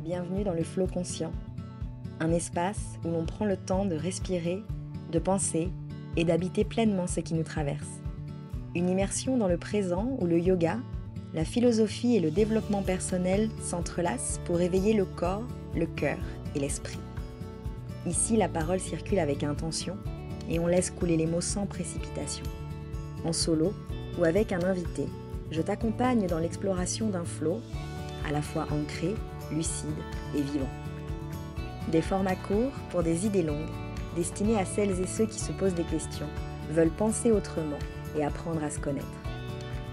bienvenue dans le flot conscient, un espace où l'on prend le temps de respirer, de penser et d'habiter pleinement ce qui nous traverse. Une immersion dans le présent où le yoga, la philosophie et le développement personnel s'entrelacent pour éveiller le corps, le cœur et l'esprit. Ici, la parole circule avec intention et on laisse couler les mots sans précipitation. En solo ou avec un invité, je t'accompagne dans l'exploration d'un flot à la fois ancré, lucide et vivant. Des formats courts pour des idées longues, destinés à celles et ceux qui se posent des questions, veulent penser autrement et apprendre à se connaître.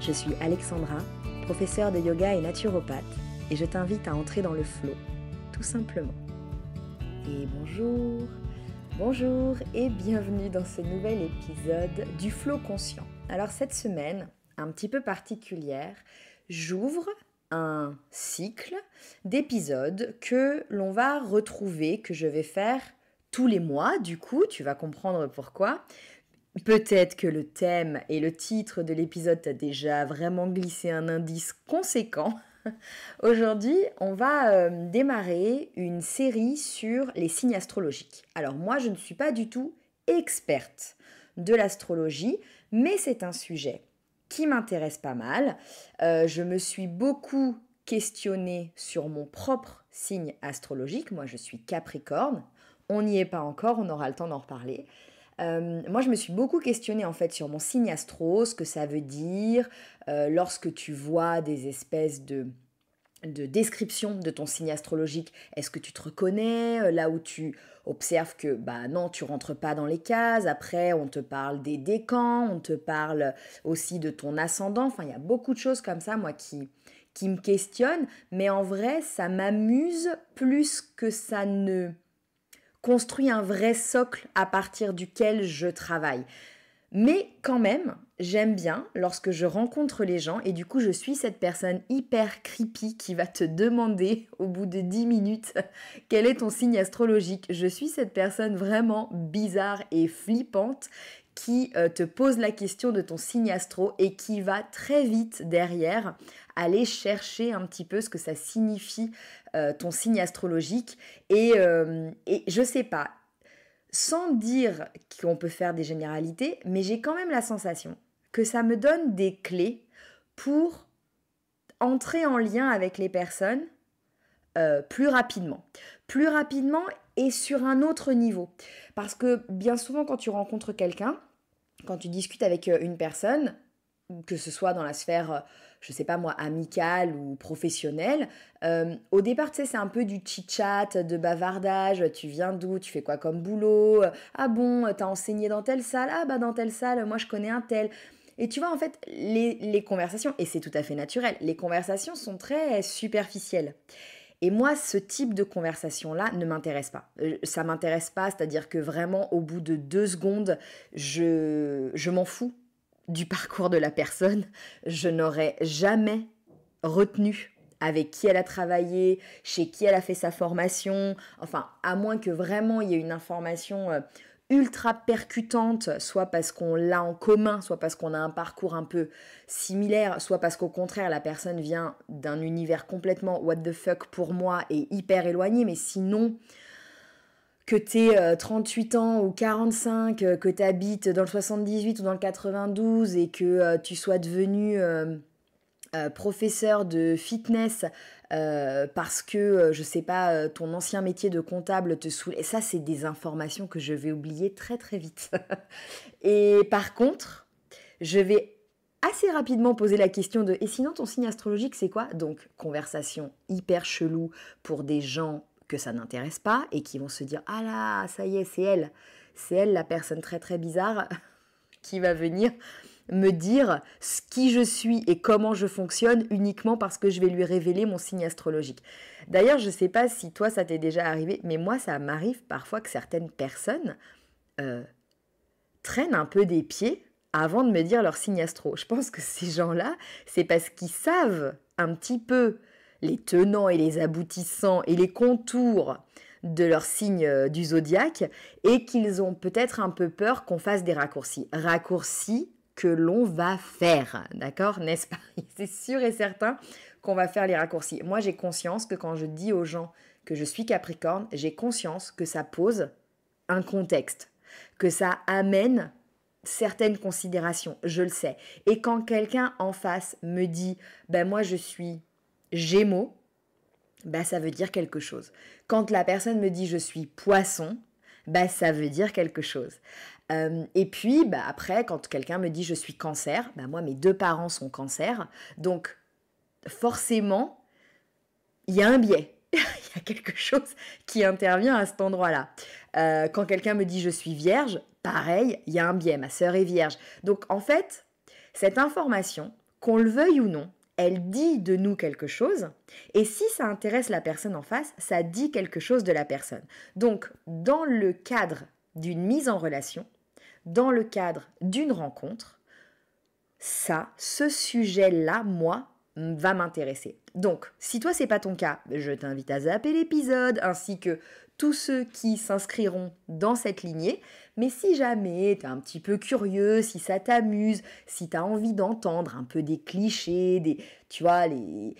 Je suis Alexandra, professeure de yoga et naturopathe, et je t'invite à entrer dans le flot, tout simplement. Et bonjour et bienvenue dans ce nouvel épisode du flot conscient. Alors cette semaine, un petit peu particulière, j'ouvre un cycle d'épisodes que l'on va retrouver, que je vais faire tous les mois. Du coup, tu vas comprendre pourquoi. Peut-être que le thème et le titre de l'épisode t'a déjà vraiment glissé un indice conséquent. Aujourd'hui, on va démarrer une série sur les signes astrologiques. Alors moi, je ne suis pas du tout experte de l'astrologie, mais c'est un sujet qui m'intéresse pas mal. Je me suis beaucoup questionnée sur mon propre signe astrologique. Moi, je suis Capricorne. On n'y est pas encore, on aura le temps d'en reparler. Moi, je me suis beaucoup questionnée en fait sur mon signe astro, ce que ça veut dire lorsque tu vois des espèces de description de ton signe astrologique. Est-ce que tu te reconnais là où tu observes que non, tu rentres pas dans les cases. Après, on te parle des décans, on te parle aussi de ton ascendant. Enfin, il y a beaucoup de choses comme ça, moi, qui me questionnent. Mais en vrai, ça m'amuse plus que ça ne construit un vrai socle à partir duquel je travaille. Mais quand même, j'aime bien lorsque je rencontre les gens et du coup je suis cette personne hyper creepy qui va te demander au bout de 10 minutes quel est ton signe astrologique. Je suis cette personne vraiment bizarre et flippante qui te pose la question de ton signe astro et qui va très vite derrière aller chercher un petit peu ce que ça signifie ton signe astrologique et je sais pas, sans dire qu'on peut faire des généralités, mais j'ai quand même la sensation que ça me donne des clés pour entrer en lien avec les personnes plus rapidement et sur un autre niveau. Parce que bien souvent quand tu rencontres quelqu'un, quand tu discutes avec une personne, que ce soit dans la sphère, je sais pas moi, amicale ou professionnelle, au départ, tu sais, c'est un peu du chit-chat, de bavardage, tu viens d'où, tu fais quoi comme boulot, ah bon, t'as enseigné dans telle salle, ah bah dans telle salle, moi je connais un tel. Et tu vois, en fait, les conversations, et c'est tout à fait naturel, les conversations sont très superficielles. Et moi, ce type de conversation-là ne m'intéresse pas. Ça m'intéresse pas, c'est-à-dire que vraiment, au bout de 2 secondes, je m'en fous du parcours de la personne. Je n'aurais jamais retenu avec qui elle a travaillé, chez qui elle a fait sa formation, enfin, à moins que vraiment il y ait une information ultra percutante, soit parce qu'on l'a en commun, soit parce qu'on a un parcours un peu similaire, soit parce qu'au contraire, la personne vient d'un univers complètement what the fuck pour moi et hyper éloigné, mais sinon que t'aies 38 ans ou 45, que t'habites dans le 78 ou dans le 92 et que tu sois devenu professeur de fitness parce que, je sais pas, ton ancien métier de comptable te saoule. Et ça, c'est des informations que je vais oublier très très vite. Et par contre, je vais assez rapidement poser la question de « Et sinon, ton signe astrologique, c'est quoi ?» Donc, conversation hyper chelou pour des gens que ça n'intéresse pas et qui vont se dire « Ah là, ça y est, c'est elle la personne très très bizarre qui va venir me dire qui je suis et comment je fonctionne uniquement parce que je vais lui révéler mon signe astrologique. » D'ailleurs, je sais pas si toi ça t'est déjà arrivé, mais moi ça m'arrive parfois que certaines personnes traînent un peu des pieds avant de me dire leur signe astro. Je pense que ces gens-là, c'est parce qu'ils savent un petit peu les tenants et les aboutissants et les contours de leur signe du zodiaque et qu'ils ont peut-être un peu peur qu'on fasse des raccourcis. Raccourcis que l'on va faire, d'accord, n'est-ce pas? C'est sûr et certain qu'on va faire les raccourcis. Moi, j'ai conscience que quand je dis aux gens que je suis Capricorne, j'ai conscience que ça pose un contexte, que ça amène certaines considérations, je le sais. Et quand quelqu'un en face me dit « ben moi je suis Gémeaux », ben ça veut dire quelque chose. Quand la personne me dit « je suis Poisson », ben ça veut dire quelque chose. Et puis ben après, quand quelqu'un me dit « je suis Cancer », ben moi mes 2 parents sont Cancer, donc forcément, il y a un biais. Il y a quelque chose qui intervient à cet endroit-là. Quand quelqu'un me dit « je suis Vierge », pareil, il y a un biais, ma sœur est Vierge. Donc en fait, cette information, qu'on le veuille ou non, elle dit de nous quelque chose, et si ça intéresse la personne en face, ça dit quelque chose de la personne. Donc dans le cadre d'une mise en relation, dans le cadre d'une rencontre, ce sujet-là, moi, va m'intéresser. Donc, si toi, c'est pas ton cas, je t'invite à zapper l'épisode, ainsi que tous ceux qui s'inscriront dans cette lignée. Mais si jamais tu es un petit peu curieux, si ça t'amuse, si tu as envie d'entendre un peu des clichés, tu vois, les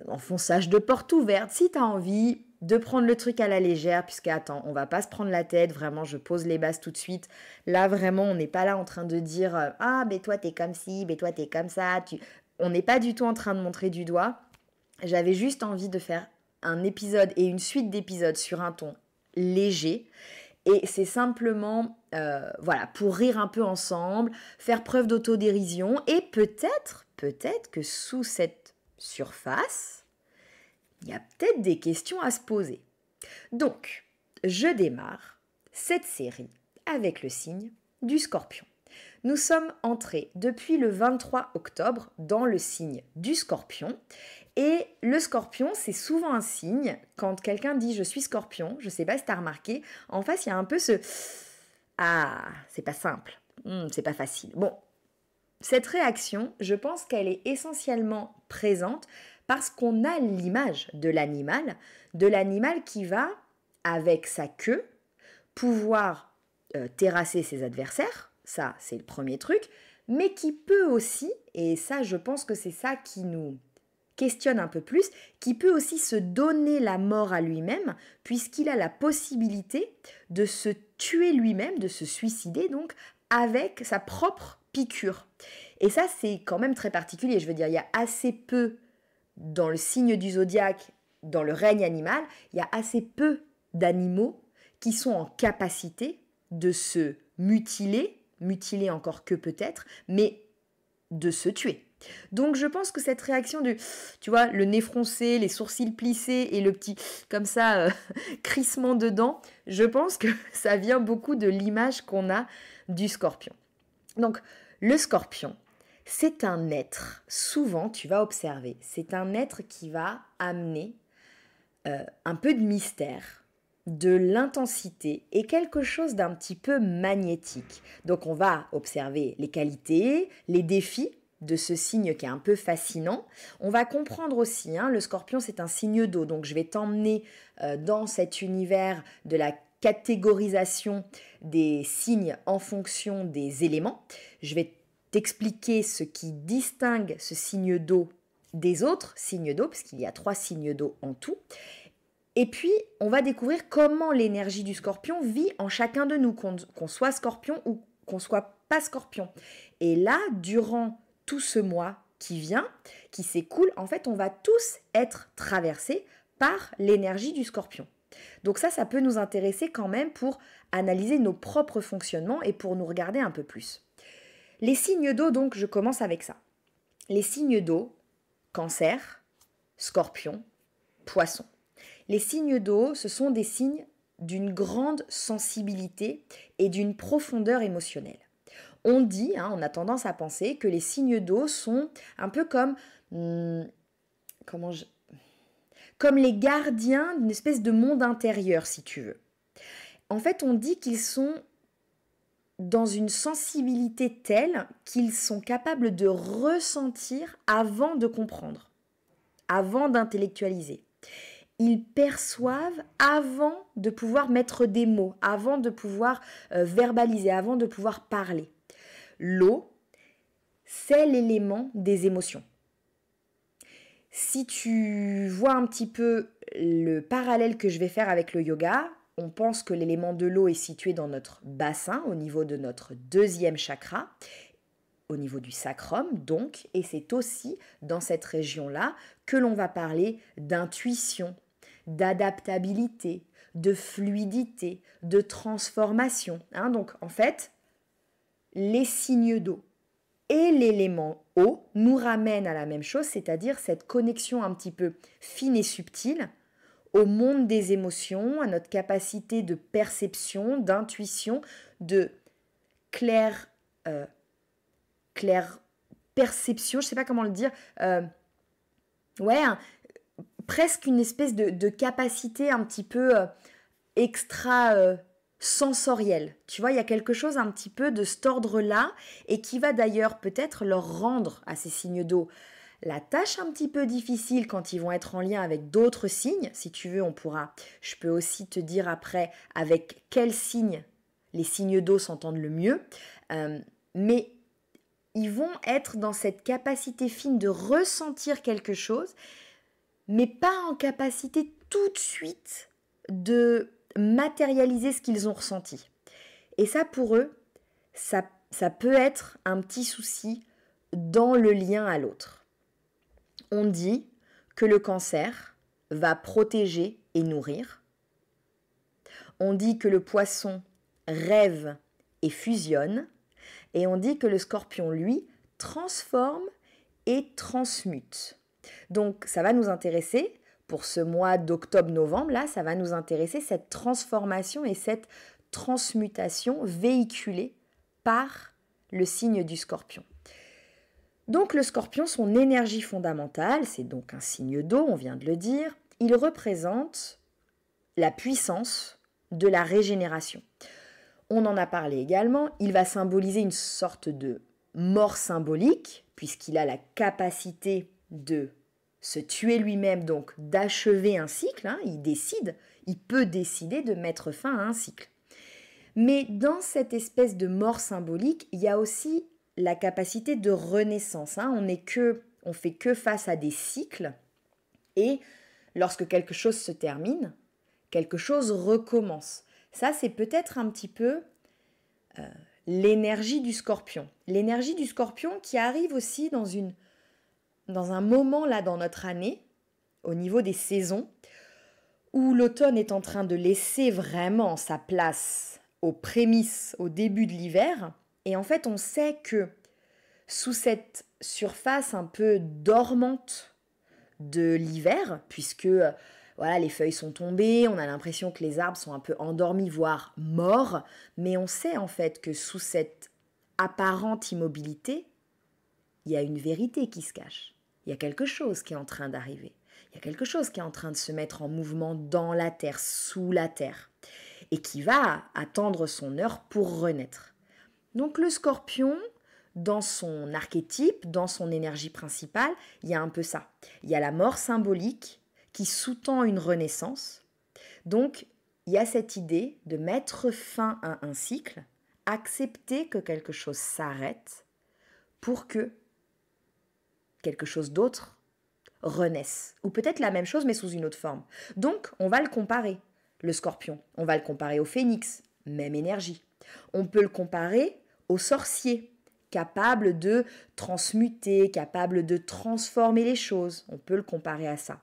enfonçages de portes ouvertes, si tu as envie de prendre le truc à la légère, puisque attends, on va pas se prendre la tête, vraiment, je pose les bases tout de suite. Là, vraiment, on n'est pas là en train de dire « Ah, mais toi, t'es comme ci, mais toi, t'es comme ça. » On n'est pas du tout en train de montrer du doigt. J'avais juste envie de faire un épisode et une suite d'épisodes sur un ton léger. Et c'est simplement, voilà, pour rire un peu ensemble, faire preuve d'autodérision. Et peut-être que sous cette surface, il y a peut-être des questions à se poser. Donc, je démarre cette série avec le signe du Scorpion. Nous sommes entrés depuis le 23 octobre dans le signe du Scorpion. Et le Scorpion, c'est souvent un signe, quand quelqu'un dit « je suis Scorpion », je ne sais pas si tu as remarqué, en face, il y a un peu ce « ah, c'est pas simple, c'est pas facile ». Bon, cette réaction, je pense qu'elle est essentiellement présente parce qu'on a l'image de l'animal qui va, avec sa queue, pouvoir terrasser ses adversaires. Ça, c'est le premier truc, mais qui peut aussi, et ça, je pense que c'est ça qui nous questionne un peu plus, qui peut aussi se donner la mort à lui-même, puisqu'il a la possibilité de se tuer lui-même, de se suicider, donc, avec sa propre piqûre. Et ça, c'est quand même très particulier. Je veux dire, il y a assez peu, dans le signe du zodiaque, dans le règne animal, il y a assez peu d'animaux qui sont en capacité de se mutiler encore que peut-être, mais de se tuer. Donc je pense que cette réaction du, tu vois, le nez froncé, les sourcils plissés et le petit, comme ça, crissement de dents, je pense que ça vient beaucoup de l'image qu'on a du Scorpion. Donc le Scorpion, c'est un être, souvent tu vas observer, c'est un être qui va amener un peu de mystère, de l'intensité et quelque chose d'un petit peu magnétique. Donc on va observer les qualités, les défis de ce signe qui est un peu fascinant. On va comprendre aussi, le Scorpion c'est un signe d'eau, donc je vais t'emmener dans cet univers de la catégorisation des signes en fonction des éléments. Je vais t'expliquer ce qui distingue ce signe d'eau des autres signes d'eau, parce qu'il y a 3 signes d'eau en tout. Et puis, on va découvrir comment l'énergie du Scorpion vit en chacun de nous, qu'on soit Scorpion ou qu'on soit pas Scorpion. Et là, durant tout ce mois qui vient, qui s'écoule, en fait, on va tous être traversés par l'énergie du Scorpion. Donc ça peut nous intéresser quand même pour analyser nos propres fonctionnements et pour nous regarder un peu plus. Les signes d'eau, donc, je commence avec ça. Les signes d'eau, Cancer, Scorpion, Poisson. Les signes d'eau, ce sont des signes d'une grande sensibilité et d'une profondeur émotionnelle. On dit, on a tendance à penser que les signes d'eau sont un peu comme les gardiens d'une espèce de monde intérieur, si tu veux. En fait, on dit qu'ils sont dans une sensibilité telle qu'ils sont capables de ressentir avant de comprendre, avant d'intellectualiser. Ils perçoivent avant de pouvoir mettre des mots, avant de pouvoir verbaliser, avant de pouvoir parler. L'eau, c'est l'élément des émotions. Si tu vois un petit peu le parallèle que je vais faire avec le yoga, on pense que l'élément de l'eau est situé dans notre bassin, au niveau de notre deuxième chakra, au niveau du sacrum donc, et c'est aussi dans cette région-là que l'on va parler d'intuition, d'adaptabilité, de fluidité, de transformation. Donc en fait, les signes d'eau et l'élément eau nous ramènent à la même chose, c'est-à-dire cette connexion un petit peu fine et subtile au monde des émotions, à notre capacité de perception, d'intuition, de claire perception, je ne sais pas comment le dire, presque une espèce de capacité un petit peu extra sensorielle. Tu vois, il y a quelque chose un petit peu de cet ordre-là et qui va d'ailleurs peut-être leur rendre à ces signes d'eau la tâche un petit peu difficile quand ils vont être en lien avec d'autres signes. Si tu veux, je peux aussi te dire après avec quels signes les signes d'eau s'entendent le mieux. Mais ils vont être dans cette capacité fine de ressentir quelque chose, mais pas en capacité tout de suite de matérialiser ce qu'ils ont ressenti. Et ça, pour eux, ça peut être un petit souci dans le lien à l'autre. On dit que le cancer va protéger et nourrir. On dit que le poisson rêve et fusionne. Et on dit que le scorpion, lui, transforme et transmute. Donc ça va nous intéresser, pour ce mois d'octobre-novembre, là, ça va nous intéresser cette transformation et cette transmutation véhiculée par le signe du scorpion. Donc le scorpion, son énergie fondamentale, c'est donc un signe d'eau, on vient de le dire, il représente la puissance de la régénération. On en a parlé également, il va symboliser une sorte de mort symbolique, puisqu'il a la capacité de se tuer lui-même, donc d'achever un cycle, il peut décider de mettre fin à un cycle. Mais dans cette espèce de mort symbolique, il y a aussi la capacité de renaissance. On fait que face à des cycles, et lorsque quelque chose se termine, quelque chose recommence. Ça, c'est peut-être un petit peu l'énergie du scorpion. L'énergie du scorpion qui arrive aussi dans un moment là dans notre année, au niveau des saisons, où l'automne est en train de laisser vraiment sa place aux prémices, au début de l'hiver. Et en fait, on sait que sous cette surface un peu dormante de l'hiver, puisque les feuilles sont tombées, on a l'impression que les arbres sont un peu endormis, voire morts, mais on sait en fait que sous cette apparente immobilité, il y a une vérité qui se cache. Il y a quelque chose qui est en train d'arriver. Il y a quelque chose qui est en train de se mettre en mouvement dans la terre, sous la terre, et qui va attendre son heure pour renaître. Donc le scorpion, dans son archétype, dans son énergie principale, il y a un peu ça. Il y a la mort symbolique qui sous-tend une renaissance. Donc, il y a cette idée de mettre fin à un cycle, accepter que quelque chose s'arrête pour que quelque chose d'autre renaisse. Ou peut-être la même chose mais sous une autre forme. Donc, on va le comparer, le scorpion. On va le comparer au phénix, même énergie. On peut le comparer au sorcier, capable de transmuter, capable de transformer les choses. On peut le comparer à ça.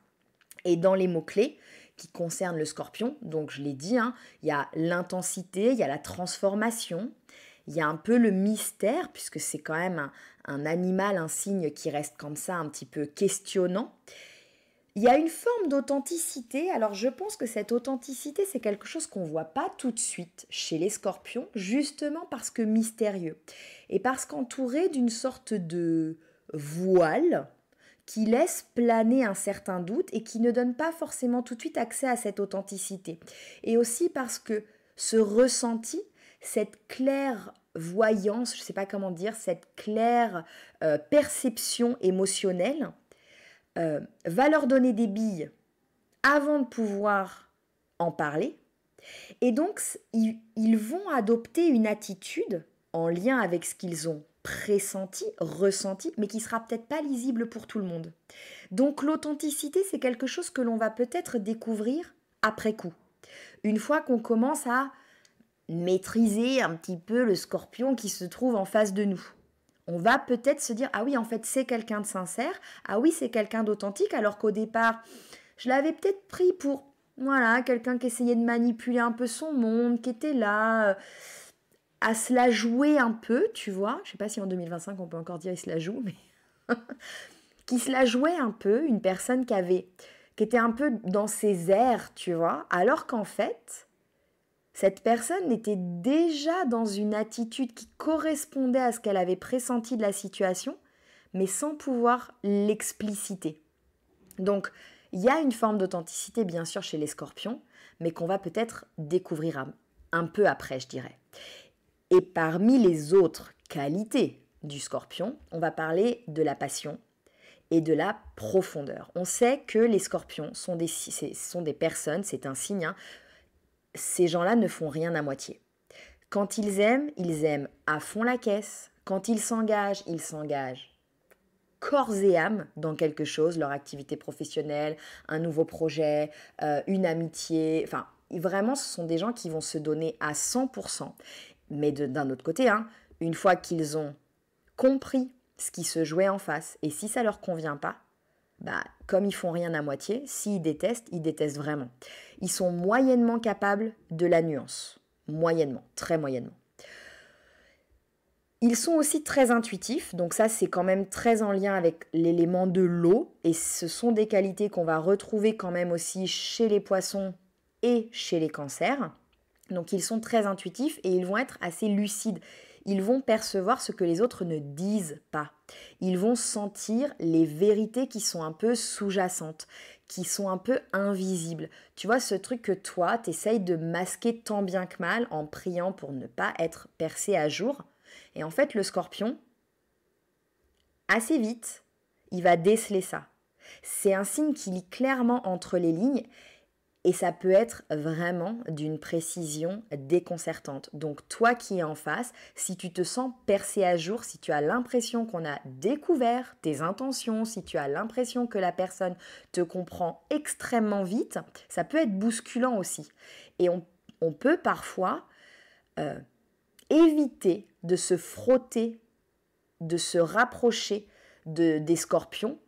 Et dans les mots-clés qui concernent le scorpion, donc je l'ai dit, il y a l'intensité, il y a la transformation, il y a un peu le mystère, puisque c'est quand même un animal, un signe qui reste comme ça un petit peu questionnant. Il y a une forme d'authenticité. Alors je pense que cette authenticité, c'est quelque chose qu'on ne voit pas tout de suite chez les scorpions, justement parce que mystérieux. Et parce qu'entouré d'une sorte de voile qui laisse planer un certain doute et qui ne donne pas forcément tout de suite accès à cette authenticité. Et aussi parce que ce ressenti, cette clairvoyance, je ne sais pas comment dire, cette claire perception émotionnelle, va leur donner des billes avant de pouvoir en parler. Et donc, ils vont adopter une attitude en lien avec ce qu'ils ont pressenti, ressenti, mais qui sera peut-être pas lisible pour tout le monde. Donc l'authenticité, c'est quelque chose que l'on va peut-être découvrir après coup. Une fois qu'on commence à maîtriser un petit peu le scorpion qui se trouve en face de nous. On va peut-être se dire, ah oui, en fait, c'est quelqu'un de sincère, ah oui, c'est quelqu'un d'authentique, alors qu'au départ, je l'avais peut-être pris pour, voilà, quelqu'un qui essayait de manipuler un peu son monde, qui était là, à se la jouer un peu, tu vois. Je sais pas si en 2025, on peut encore dire il se la joue, mais qui se la jouait un peu, une personne qui était un peu dans ses airs, tu vois, alors qu'en fait, cette personne était déjà dans une attitude qui correspondait à ce qu'elle avait pressenti de la situation, mais sans pouvoir l'expliciter. Donc, il y a une forme d'authenticité, bien sûr, chez les scorpions, mais qu'on va peut-être découvrir un peu après, je dirais. Et parmi les autres qualités du scorpion, on va parler de la passion et de la profondeur. On sait que les scorpions sont des personnes, c'est un signe, hein. Ces gens-là ne font rien à moitié. Quand ils aiment à fond la caisse. Quand ils s'engagent corps et âme dans quelque chose, leur activité professionnelle, un nouveau projet, une amitié. Enfin, vraiment, ce sont des gens qui vont se donner à 100%. Mais d'un autre côté, hein, une fois qu'ils ont compris ce qui se jouait en face, et si ça ne leur convient pas, bah, comme ils font rien à moitié, s'ils détestent, ils détestent vraiment. Ils sont moyennement capables de la nuance. Moyennement, très moyennement. Ils sont aussi très intuitifs, donc ça c'est quand même très en lien avec l'élément de l'eau, et ce sont des qualités qu'on va retrouver quand même aussi chez les poissons et chez les cancers. Donc ils sont très intuitifs et ils vont être assez lucides. Ils vont percevoir ce que les autres ne disent pas. Ils vont sentir les vérités qui sont un peu sous-jacentes, qui sont un peu invisibles. Tu vois, ce truc que toi, t'essayes de masquer tant bien que mal en priant pour ne pas être percé à jour. Et en fait, le scorpion, assez vite, il va déceler ça. C'est un signe qui lit clairement entre les lignes. Et ça peut être vraiment d'une précision déconcertante. Donc toi qui es en face, si tu te sens percé à jour, si tu as l'impression qu'on a découvert tes intentions, si tu as l'impression que la personne te comprend extrêmement vite, ça peut être bousculant aussi. Et on peut parfois éviter de se frotter, de se rapprocher des scorpions,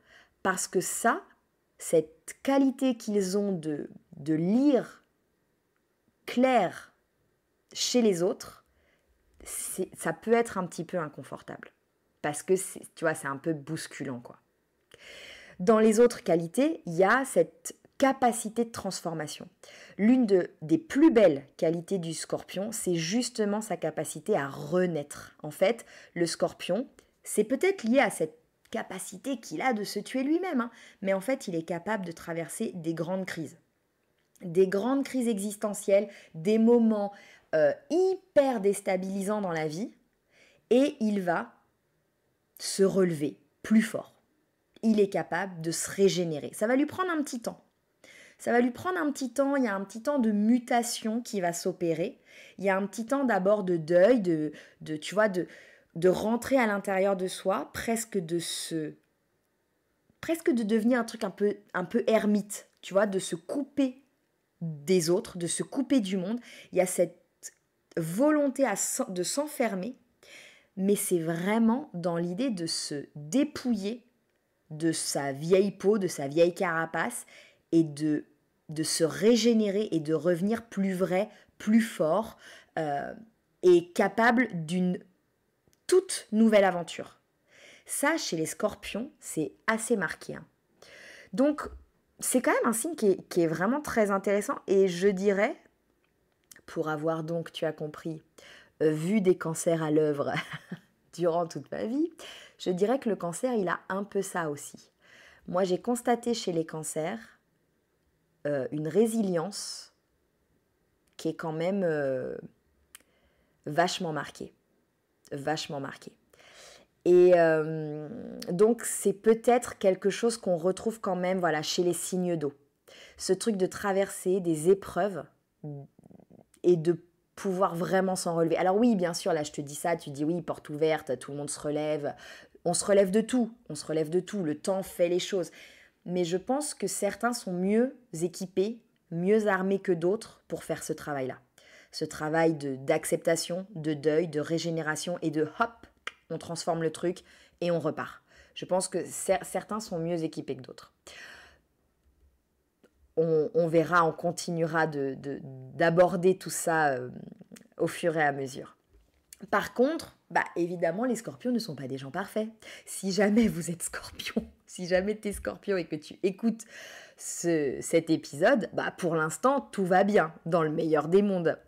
parce que cette qualité qu'ils ont de lire clair chez les autres, ça peut être un petit peu inconfortable. Parce que, tu vois, c'est un peu bousculant, quoi. Dans les autres qualités, il y a cette capacité de transformation. L'une des plus belles qualités du scorpion, c'est justement sa capacité à renaître. En fait, le scorpion, c'est peut-être lié à cette capacité qu'il a de se tuer lui-même, hein, mais en fait, il est capable de traverser des grandes crises existentielles, des moments hyper déstabilisants dans la vie, et il va se relever plus fort. Il est capable de se régénérer. Ça va lui prendre un petit temps. Il y a un petit temps de mutation qui va s'opérer. Il y a un petit temps d'abord de deuil, tu vois, de rentrer à l'intérieur de soi, presque de devenir un truc un peu ermite, tu vois, de se couper des autres, de se couper du monde. Il y a cette volonté de s'enfermer, mais c'est vraiment dans l'idée de se dépouiller de sa vieille peau, de sa vieille carapace, et de se régénérer et de revenir plus vrai, plus fort, et capable d'une toute nouvelle aventure. Ça, chez les scorpions, c'est assez marqué, hein. Donc, c'est quand même un signe qui est vraiment très intéressant, et je dirais, pour avoir donc, tu as compris, vu des cancers à l'œuvre durant toute ma vie, je dirais que le cancer, il a un peu ça aussi. Moi, j'ai constaté chez les cancers une résilience qui est quand même vachement marquée. Vachement marquée. Et donc, c'est peut-être quelque chose qu'on retrouve quand même, voilà, chez les signes d'eau. Ce truc de traverser des épreuves et de pouvoir vraiment s'en relever. Alors oui, bien sûr, là je te dis ça, tu dis oui, porte ouverte, tout le monde se relève. On se relève de tout, le temps fait les choses. Mais je pense que certains sont mieux équipés, mieux armés que d'autres pour faire ce travail-là. Ce travail d'acceptation, de deuil, de régénération et de hop, on transforme le truc et on repart. Je pense que certains sont mieux équipés que d'autres. On verra, on continuera d'aborder tout ça au fur et à mesure. Par contre, évidemment, les scorpions ne sont pas des gens parfaits. Si jamais vous êtes scorpion, si jamais tu es scorpion et que tu écoutes cet épisode, pour l'instant, tout va bien, dans le meilleur des mondes.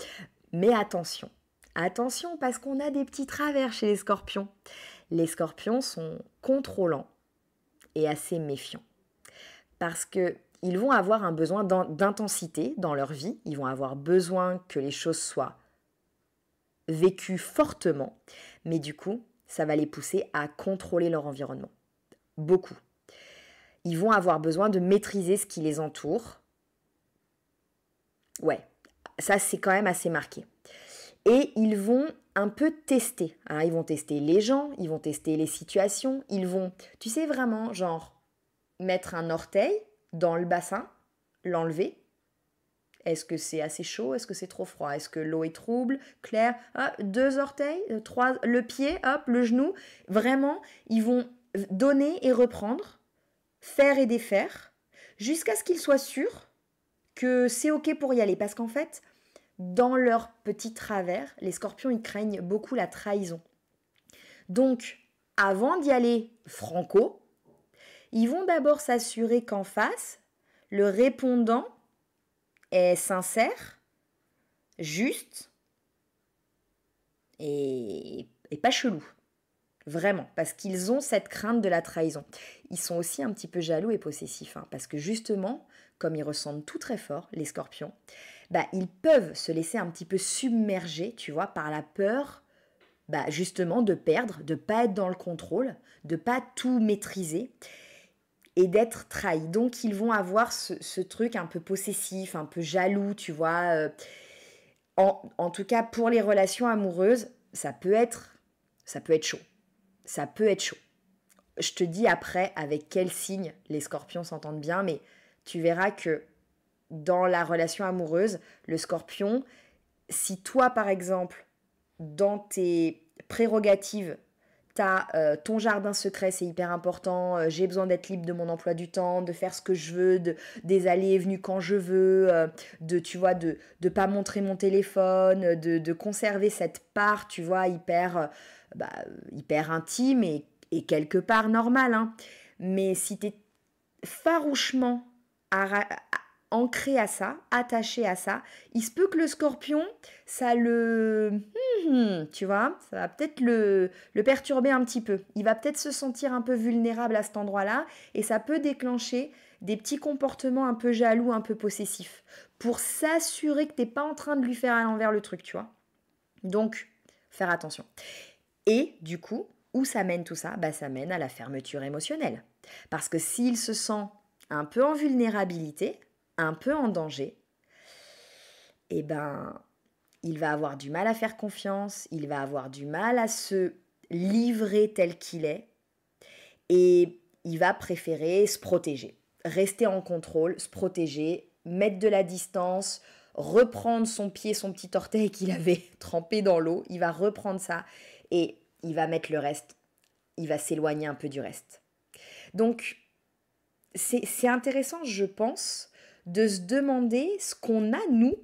Mais attention, attention parce qu'on a des petits travers chez les scorpions. Les scorpions sont contrôlants et assez méfiants. Parce qu'ils vont avoir un besoin d'intensité dans leur vie, ils vont avoir besoin que les choses soient vécues fortement, mais du coup, ça va les pousser à contrôler leur environnement. Beaucoup. Ils vont avoir besoin de maîtriser ce qui les entoure. Ouais, ça c'est quand même assez marqué. Et ils vont un peu tester. Hein, ils vont tester les gens, ils vont tester les situations, ils vont, tu sais vraiment, genre, mettre un orteil dans le bassin, l'enlever. Est-ce que c'est assez chaud? Est-ce que c'est trop froid? Est-ce que l'eau est trouble, claire? 2 orteils, 3, le pied, hop, le genou. Vraiment, ils vont donner et reprendre, faire et défaire, jusqu'à ce qu'ils soient sûrs que c'est OK pour y aller. Parce qu'en fait, dans leur petit travers, les scorpions, ils craignent beaucoup la trahison. Donc, avant d'y aller franco, ils vont d'abord s'assurer qu'en face, le répondant est sincère, juste et pas chelou. Vraiment, parce qu'ils ont cette crainte de la trahison. Ils sont aussi un petit peu jaloux et possessifs, hein, parce que justement, comme ils ressentent tout très fort, les scorpions, ils peuvent se laisser un petit peu submerger, tu vois, par la peur, justement, de perdre, de pas être dans le contrôle, de pas tout maîtriser et d'être trahis. Donc, ils vont avoir ce truc un peu possessif, un peu jaloux, tu vois. En tout cas, pour les relations amoureuses, ça peut être chaud. Ça peut être chaud. Je te dis après avec quel signe les scorpions s'entendent bien, mais tu verras que dans la relation amoureuse, le scorpion, si toi, par exemple, dans tes prérogatives, t'as ton jardin secret, c'est hyper important, j'ai besoin d'être libre de mon emploi du temps, de faire ce que je veux, des allées et venues quand je veux, de pas montrer mon téléphone, de conserver cette part, tu vois, hyper intime et quelque part normale. Hein. Mais si t'es farouchement ancré à ça, attaché à ça, il se peut que le scorpion, ça tu vois, ça va peut-être le perturber un petit peu. Il va peut-être se sentir un peu vulnérable à cet endroit-là et ça peut déclencher des petits comportements un peu jaloux, un peu possessifs pour s'assurer que t'es pas en train de lui faire à l'envers le truc, tu vois. Donc, faire attention. Et du coup, où ça mène tout ça? Ça mène à la fermeture émotionnelle. Parce que s'il se sent un peu en vulnérabilité, un peu en danger, il va avoir du mal à faire confiance, il va avoir du mal à se livrer tel qu'il est et il va préférer se protéger, rester en contrôle, se protéger, mettre de la distance, reprendre son pied, son petit orteil qu'il avait trempé dans l'eau, il va reprendre ça et il va mettre le reste, il va s'éloigner un peu du reste. Donc, c'est intéressant, je pense, de se demander ce qu'on a, nous,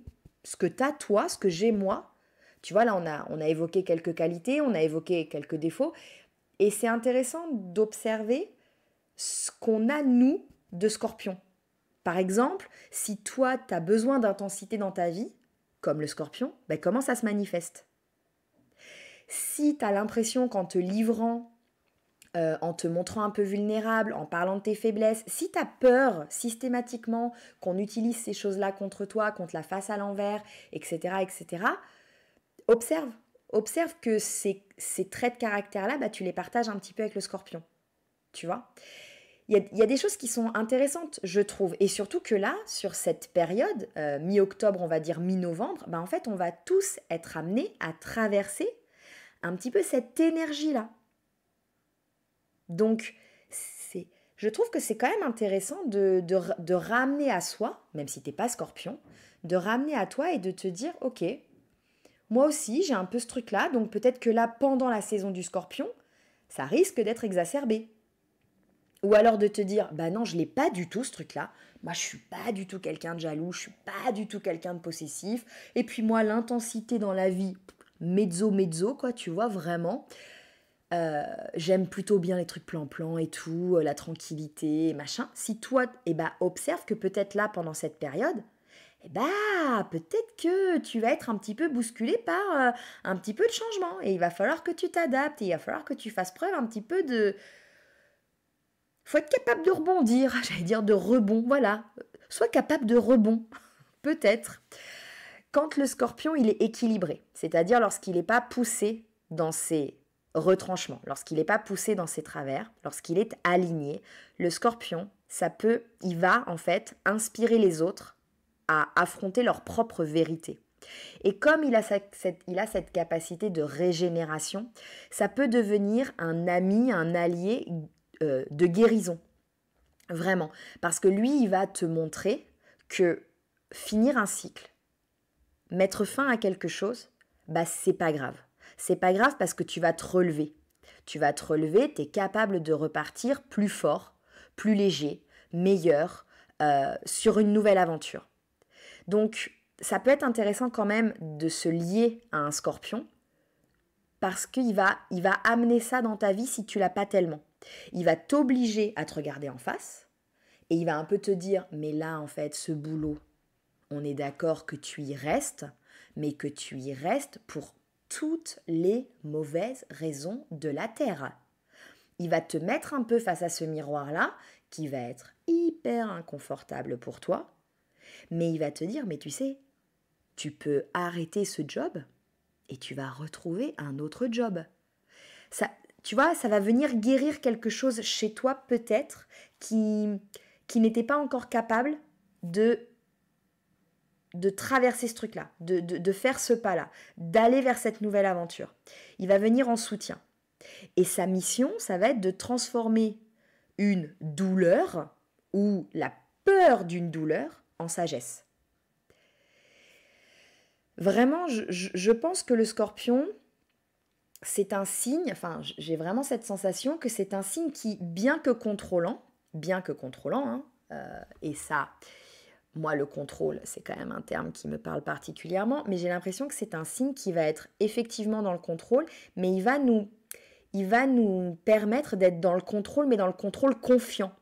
ce que t'as, toi, ce que j'ai, moi. Tu vois, là, on a évoqué quelques qualités, on a évoqué quelques défauts. Et c'est intéressant d'observer ce qu'on a, nous, de scorpion. Par exemple, si toi, tu as besoin d'intensité dans ta vie, comme le scorpion, comment ça se manifeste? Si tu as l'impression qu'en te livrant, en te montrant un peu vulnérable, en parlant de tes faiblesses, si tu as peur systématiquement qu'on utilise ces choses-là contre toi, qu'on te la fasse à l'envers, etc., observe que ces traits de caractère-là, tu les partages un petit peu avec le scorpion, tu vois. il y a des choses qui sont intéressantes, je trouve. Et surtout que là, sur cette période, mi-octobre, on va dire mi-novembre, en fait, on va tous être amenés à traverser un petit peu cette énergie-là. Donc, je trouve que c'est quand même intéressant de ramener à soi, même si t'es pas Scorpion, de ramener à toi et de te dire, ok, moi aussi j'ai un peu ce truc-là, donc peut-être que là, pendant la saison du Scorpion, ça risque d'être exacerbé. Ou alors de te dire, bah non, je l'ai pas du tout ce truc-là. Moi, je suis pas du tout quelqu'un de jaloux, je suis pas du tout quelqu'un de possessif. Et puis moi, l'intensité dans la vie, mezzo, quoi, tu vois, vraiment. J'aime plutôt bien les trucs plan-plan et tout, la tranquillité, machin. Si toi, observe que peut-être là, pendant cette période, peut-être que tu vas être un petit peu bousculé par un petit peu de changement. Et il va falloir que tu t'adaptes, et il va falloir que tu fasses preuve un petit peu de... Faut être capable de rebondir, j'allais dire de rebond, voilà. Sois capable de rebond, peut-être. Quand le Scorpion, il est équilibré, c'est-à-dire lorsqu'il n'est pas poussé dans ses retranchements, lorsqu'il n'est pas poussé dans ses travers, lorsqu'il est aligné, le Scorpion, il va en fait inspirer les autres à affronter leur propre vérité. Et comme il a cette capacité de régénération, ça peut devenir un ami, un allié de guérison. Vraiment. Parce que lui, il va te montrer que finir un cycle, mettre fin à quelque chose, c'est pas grave. C'est pas grave parce que tu vas te relever. Tu vas te relever, tu es capable de repartir plus fort, plus léger, meilleur, sur une nouvelle aventure. Donc, ça peut être intéressant quand même de se lier à un Scorpion parce qu'il va amener ça dans ta vie si tu l'as pas tellement. Il va t'obliger à te regarder en face et il va un peu te dire, mais là, en fait, ce boulot, on est d'accord que tu y restes, mais que tu y restes pour toutes les mauvaises raisons de la Terre. Il va te mettre un peu face à ce miroir-là, qui va être hyper inconfortable pour toi, mais il va te dire, mais tu sais, tu peux arrêter ce job et tu vas retrouver un autre job. Ça, tu vois, ça va venir guérir quelque chose chez toi peut-être qui n'était pas encore capable de traverser ce truc-là, de faire ce pas-là, d'aller vers cette nouvelle aventure. Il va venir en soutien. Et sa mission, ça va être de transformer une douleur ou la peur d'une douleur en sagesse. Vraiment, je pense que le Scorpion, c'est un signe, j'ai vraiment cette sensation que c'est un signe qui, bien que contrôlant, et ça, moi le contrôle, c'est quand même un terme qui me parle particulièrement, mais j'ai l'impression que c'est un signe qui va être effectivement dans le contrôle, mais il va nous permettre d'être dans le contrôle, mais dans le contrôle confiant.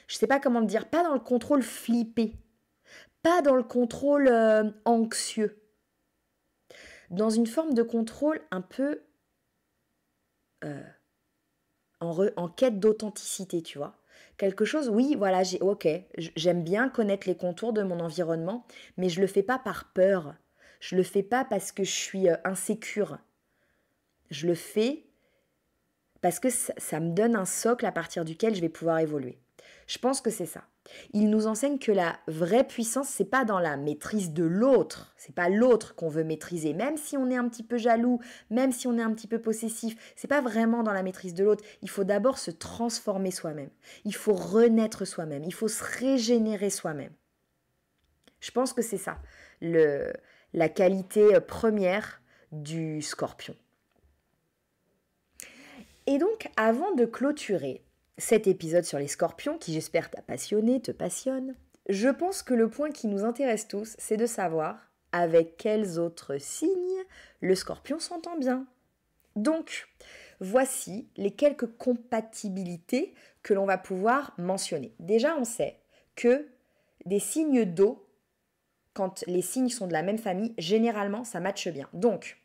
Je sais pas comment te dire, pas dans le contrôle flippé, pas dans le contrôle anxieux, dans une forme de contrôle un peu en quête d'authenticité, tu vois. Quelque chose, oui, voilà, j'aime bien connaître les contours de mon environnement, mais je le fais pas par peur. Je le fais pas parce que je suis insécure. Je le fais parce que ça me donne un socle à partir duquel je vais pouvoir évoluer. Je pense que c'est ça. Il nous enseigne que la vraie puissance, c'est pas dans la maîtrise de l'autre. C'est pas l'autre qu'on veut maîtriser. Même si on est un petit peu jaloux, même si on est un petit peu possessif, c'est pas vraiment dans la maîtrise de l'autre. Il faut d'abord se transformer soi-même. Il faut renaître soi-même. Il faut se régénérer soi-même. Je pense que c'est ça, la qualité première du Scorpion. Et donc, avant de clôturer cet épisode sur les Scorpions, qui j'espère t'a passionné, te passionne, je pense que le point qui nous intéresse tous, c'est de savoir avec quels autres signes le Scorpion s'entend bien. Donc, voici les quelques compatibilités que l'on va pouvoir mentionner. Déjà, on sait que des signes d'eau, quand les signes sont de la même famille, généralement, ça matche bien. Donc,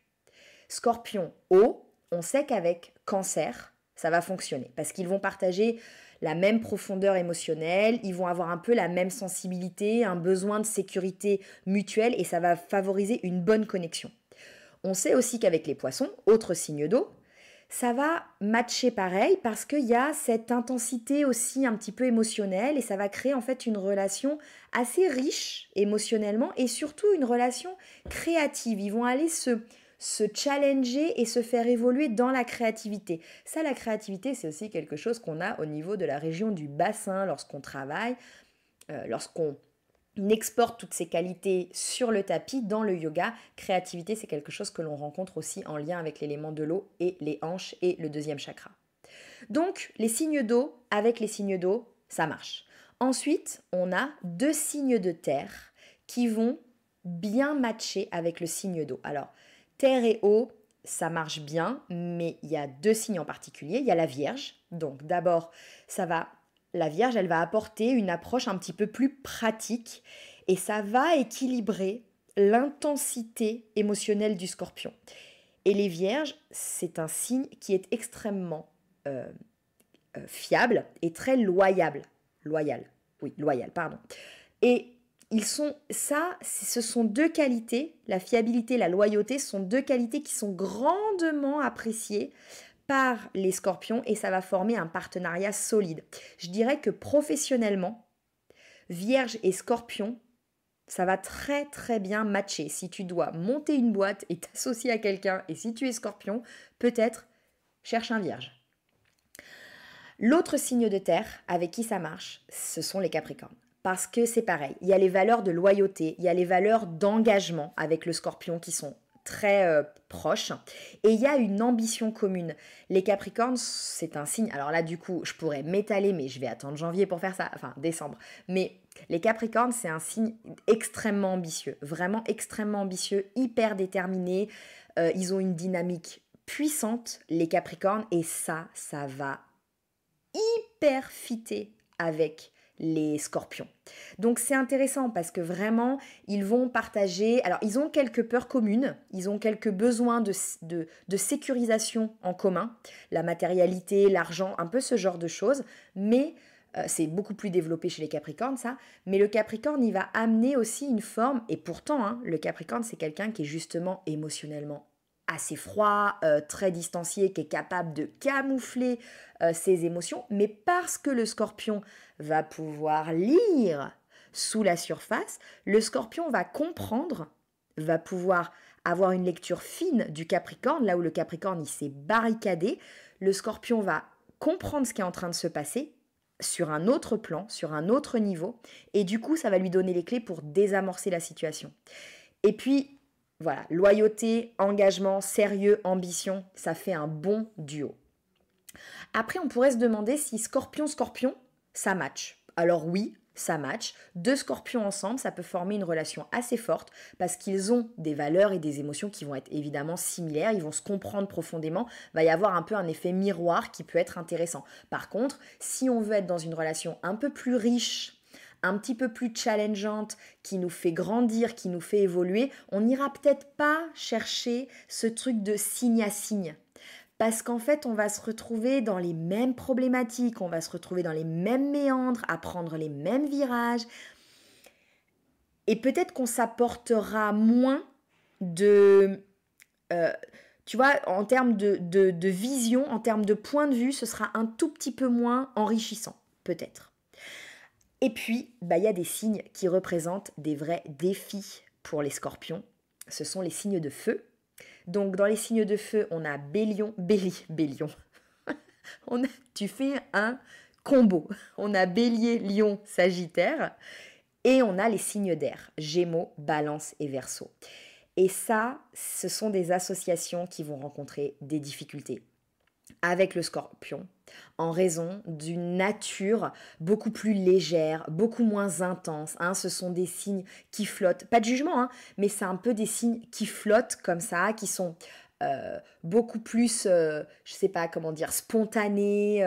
Scorpion, eau, on sait qu'avec Cancer, ça va fonctionner parce qu'ils vont partager la même profondeur émotionnelle, ils vont avoir un peu la même sensibilité, un besoin de sécurité mutuelle et ça va favoriser une bonne connexion. On sait aussi qu'avec les Poissons, autre signe d'eau, ça va matcher pareil parce qu'il y a cette intensité aussi un petit peu émotionnelle et ça va créer en fait une relation assez riche émotionnellement et surtout une relation créative. Ils vont aller se challenger et se faire évoluer dans la créativité. Ça, la créativité, c'est aussi quelque chose qu'on a au niveau de la région du bassin lorsqu'on travaille, lorsqu'on exporte toutes ces qualités sur le tapis dans le yoga. Créativité, c'est quelque chose que l'on rencontre aussi en lien avec l'élément de l'eau et les hanches et le deuxième chakra. Donc, les signes d'eau, avec les signes d'eau, ça marche. Ensuite, on a 2 signes de terre qui vont bien matcher avec le signe d'eau. Alors, terre et eau, ça marche bien, mais il y a 2 signes en particulier. Il y a la Vierge. Donc, d'abord, la Vierge, elle va apporter une approche un petit peu plus pratique et ça va équilibrer l'intensité émotionnelle du Scorpion. Et les Vierges, c'est un signe qui est extrêmement fiable et très loyal. Loyal, pardon. Et ce sont 2 qualités, la fiabilité, la loyauté, sont 2 qualités qui sont grandement appréciées par les scorpions et ça va former un partenariat solide. Je dirais que professionnellement, Vierge et Scorpion, ça va très très bien matcher. Si tu dois monter une boîte et t'associer à quelqu'un et si tu es Scorpion, peut-être cherche un Vierge. L'autre signe de terre avec qui ça marche, ce sont les Capricornes. Parce que c'est pareil, il y a les valeurs de loyauté, il y a les valeurs d'engagement avec le Scorpion qui sont très proches et il y a une ambition commune. Les Capricornes, c'est un signe, alors là du coup je pourrais m'étaler mais je vais attendre janvier pour faire ça, enfin décembre, mais les Capricornes c'est un signe extrêmement ambitieux, vraiment extrêmement ambitieux, hyper déterminé, ils ont une dynamique puissante les Capricornes et ça va hyper fitter avec les scorpions. Donc c'est intéressant parce que vraiment, ils vont partager... Alors, ils ont quelques peurs communes, ils ont quelques besoins de sécurisation en commun, la matérialité, l'argent, un peu ce genre de choses, mais c'est beaucoup plus développé chez les Capricornes, ça. Mais le Capricorne, il va amener aussi une forme, et pourtant, le Capricorne, c'est quelqu'un qui est justement émotionnellement assez froid, très distancié, qui est capable de camoufler ses émotions, mais parce que le Scorpion va pouvoir lire sous la surface, le Scorpion va comprendre, va pouvoir avoir une lecture fine du Capricorne, là où le Capricorne il s'est barricadé, le Scorpion va comprendre ce qui est en train de se passer sur un autre plan, sur un autre niveau, et du coup ça va lui donner les clés pour désamorcer la situation. Et puis voilà, loyauté, engagement, sérieux, ambition, ça fait un bon duo. Après, on pourrait se demander si Scorpion-Scorpion, ça match. Alors oui, ça match. 2 scorpions ensemble, ça peut former une relation assez forte parce qu'ils ont des valeurs et des émotions qui vont être évidemment similaires, ils vont se comprendre profondément, il va y avoir un peu un effet miroir qui peut être intéressant. Par contre, si on veut être dans une relation un peu plus riche, un petit peu plus challengeante, qui nous fait grandir, qui nous fait évoluer, on n'ira peut-être pas chercher ce truc de signe à signe. Parce qu'en fait, on va se retrouver dans les mêmes problématiques, on va se retrouver dans les mêmes méandres, à prendre les mêmes virages. Et peut-être qu'on s'apportera moins de... tu vois, en termes de vision, en termes de point de vue, ce sera un tout petit peu moins enrichissant, peut-être. Et puis, il y a des signes qui représentent des vrais défis pour les scorpions. Ce sont les signes de feu. Donc, dans les signes de feu, on a Bélion. Tu fais un combo. On a Bélier, Lion, Sagittaire. Et on a les signes d'air, Gémeaux, Balance et Verseau. Et ça, ce sont des associations qui vont rencontrer des difficultés avec le Scorpion, en raison d'une nature beaucoup plus légère, beaucoup moins intense. Ce sont des signes qui flottent, pas de jugement, mais c'est un peu des signes qui flottent comme ça, qui sont beaucoup plus, je sais pas comment dire, spontanés.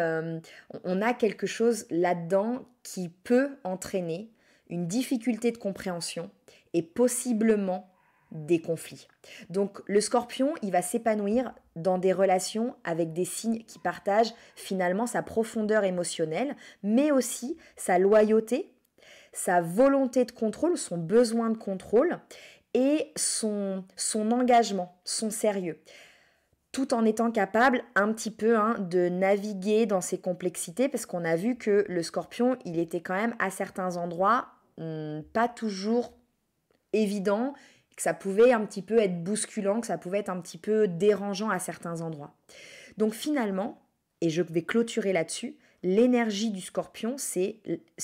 On a quelque chose là-dedans qui peut entraîner une difficulté de compréhension et possiblement des conflits. Donc le Scorpion, il va s'épanouir dans des relations avec des signes qui partagent finalement sa profondeur émotionnelle, mais aussi sa loyauté, sa volonté de contrôle, son besoin de contrôle et son engagement, son sérieux. tout en étant capable un petit peu de naviguer dans ces complexités, parce qu'on a vu que le scorpion, il était quand même à certains endroits pas toujours évident, que ça pouvait un petit peu être bousculant, que ça pouvait être un petit peu dérangeant à certains endroits. Donc finalement, et je vais clôturer là-dessus, l'énergie du scorpion, c'est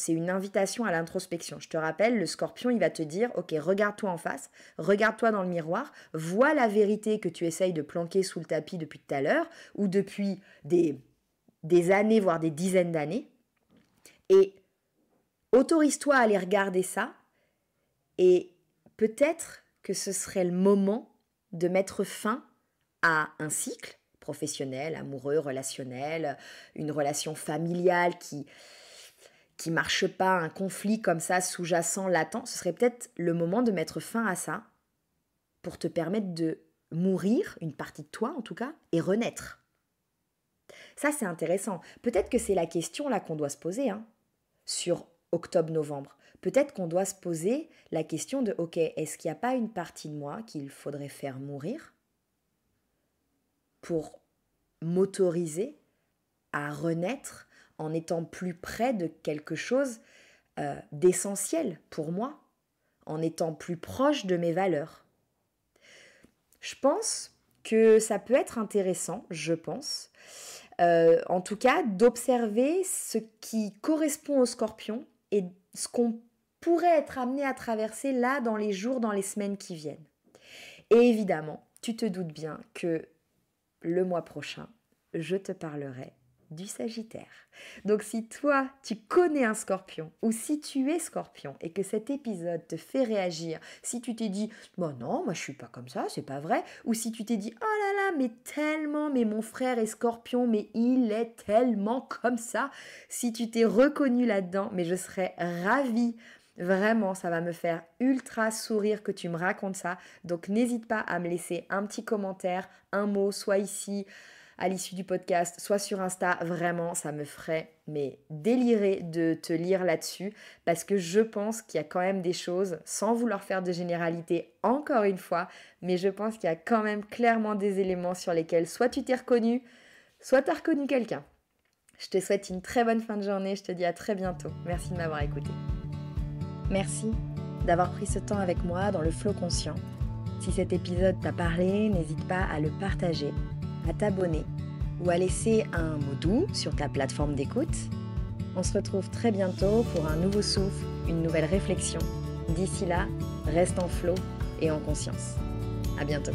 une invitation à l'introspection. Je te rappelle, le scorpion, il va te dire, ok, regarde-toi en face, regarde-toi dans le miroir, vois la vérité que tu essayes de planquer sous le tapis depuis tout à l'heure, ou depuis des années, voire des dizaines d'années, et autorise-toi à aller regarder ça, et peut-être que ce serait le moment de mettre fin à un cycle professionnel, amoureux, relationnel, une relation familiale qui marche pas, un conflit comme ça sous-jacent, latent. Ce serait peut-être le moment de mettre fin à ça pour te permettre de mourir, une partie de toi en tout cas, et renaître. Ça, c'est intéressant. Peut-être que c'est la question là qu'on doit se poser sur octobre-novembre. Peut-être qu'on doit se poser la question de, ok, est-ce qu'il n'y a pas une partie de moi qu'il faudrait faire mourir pour m'autoriser à renaître en étant plus près de quelque chose d'essentiel pour moi, en étant plus proche de mes valeurs. Je pense que ça peut être intéressant, en tout cas, d'observer ce qui correspond au scorpion et ce qu'on pourrait être amené à traverser là dans les jours, dans les semaines qui viennent. Et évidemment, tu te doutes bien que le mois prochain, je te parlerai du Sagittaire. Donc si toi, tu connais un scorpion, ou si tu es scorpion et que cet épisode te fait réagir, si tu t'es dit « Bon non, moi je suis pas comme ça, c'est pas vrai », ou si tu t'es dit « Oh là là, mais tellement, mais mon frère est scorpion, mais il est tellement comme ça », si tu t'es reconnu là-dedans, mais je serais ravie. Vraiment, ça va me faire ultra sourire que tu me racontes ça. Donc, n'hésite pas à me laisser un petit commentaire, un mot, soit ici, à l'issue du podcast, soit sur Insta. Vraiment, ça me ferait délirer de te lire là-dessus parce que je pense qu'il y a quand même des choses, sans vouloir faire de généralité encore une fois, mais je pense qu'il y a quand même clairement des éléments sur lesquels soit tu t'es reconnu, soit tu as reconnu quelqu'un. Je te souhaite une très bonne fin de journée. Je te dis à très bientôt. Merci de m'avoir écouté. Merci d'avoir pris ce temps avec moi dans le Flow Conscient. Si cet épisode t'a parlé, n'hésite pas à le partager, à t'abonner ou à laisser un mot doux sur ta plateforme d'écoute. On se retrouve très bientôt pour un nouveau souffle, une nouvelle réflexion. D'ici là, reste en flow et en conscience. À bientôt.